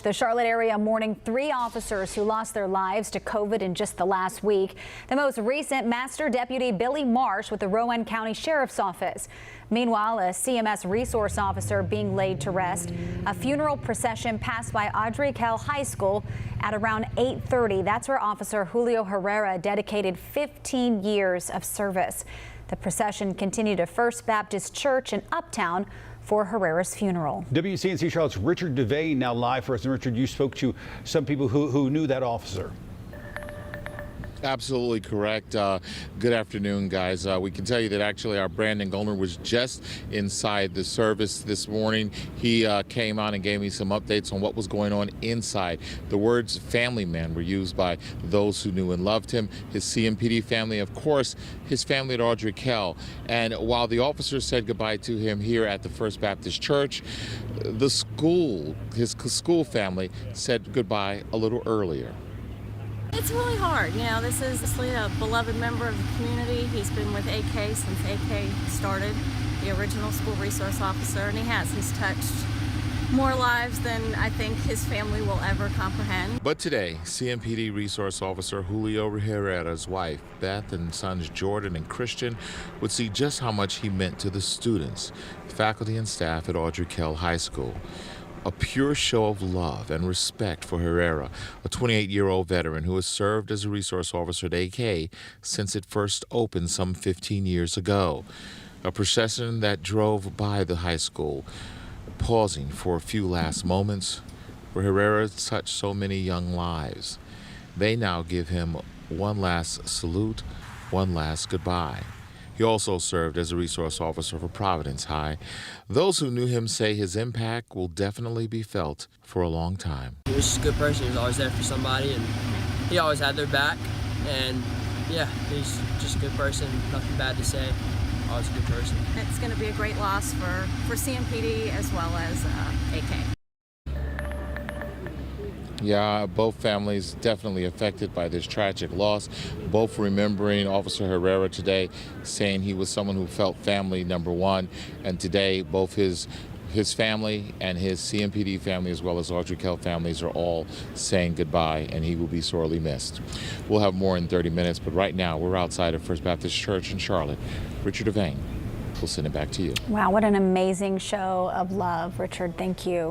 The Charlotte area mourning 3 officers who lost their lives to COVID in just the last week. The most recent, Master Deputy Billy Marsh with the Rowan County Sheriff's Office. Meanwhile, a CMS resource officer being laid to rest. A funeral procession passed by Ardrey Kell High School at around 8:30. That's where Officer Julio Herrera dedicated 15 years of service. The procession continued to First Baptist Church in Uptown for Herrera's funeral. WCNC Charlotte's Richard Devane now live for us. And Richard, you spoke to some people who knew that officer. Absolutely correct. Good afternoon, guys. We can tell you that actually our Brandon Goldner was just inside the service this morning. He came on and gave me some updates on what was going on inside. The words family man were used by those who knew and loved him, his CMPD family, of course, his family at Ardrey Kell. And while the officers said goodbye to him here at the First Baptist Church, the school, his school family, said goodbye a little earlier. It's really hard. You know, this is a beloved member of the community. He's been with AK since AK started, the original school resource officer, and he's touched more lives than I think his family will ever comprehend. But today, CMPD resource officer Julio Herrera's wife, Beth, and sons Jordan and Christian would see just how much he meant to the students, faculty, and staff at Ardrey Kell High School. A pure show of love and respect for Herrera, a 28-year-old veteran who has served as a resource officer at AK since it first opened some 15 years ago. A procession that drove by the high school, pausing for a few last moments where Herrera touched so many young lives. They now give him one last salute, one last goodbye. He also served as a resource officer for Providence High. Those who knew him say his impact will definitely be felt for a long time. He was just a good person. He was always there for somebody, and he always had their back. And yeah, he's just a good person. Nothing bad to say. Always a good person. It's going to be a great loss for CMPD as well as AK. Yeah, both families definitely affected by this tragic loss. Both remembering Officer Herrera today, saying he was someone who felt family number one. And today, both his family and his CMPD family, as well as Ardrey Kell families, are all saying goodbye, and he will be sorely missed. We'll have more in 30 minutes, but right now we're outside of First Baptist Church in Charlotte. Richard Devane, we'll send it back to you. Wow, what an amazing show of love, Richard. Thank you.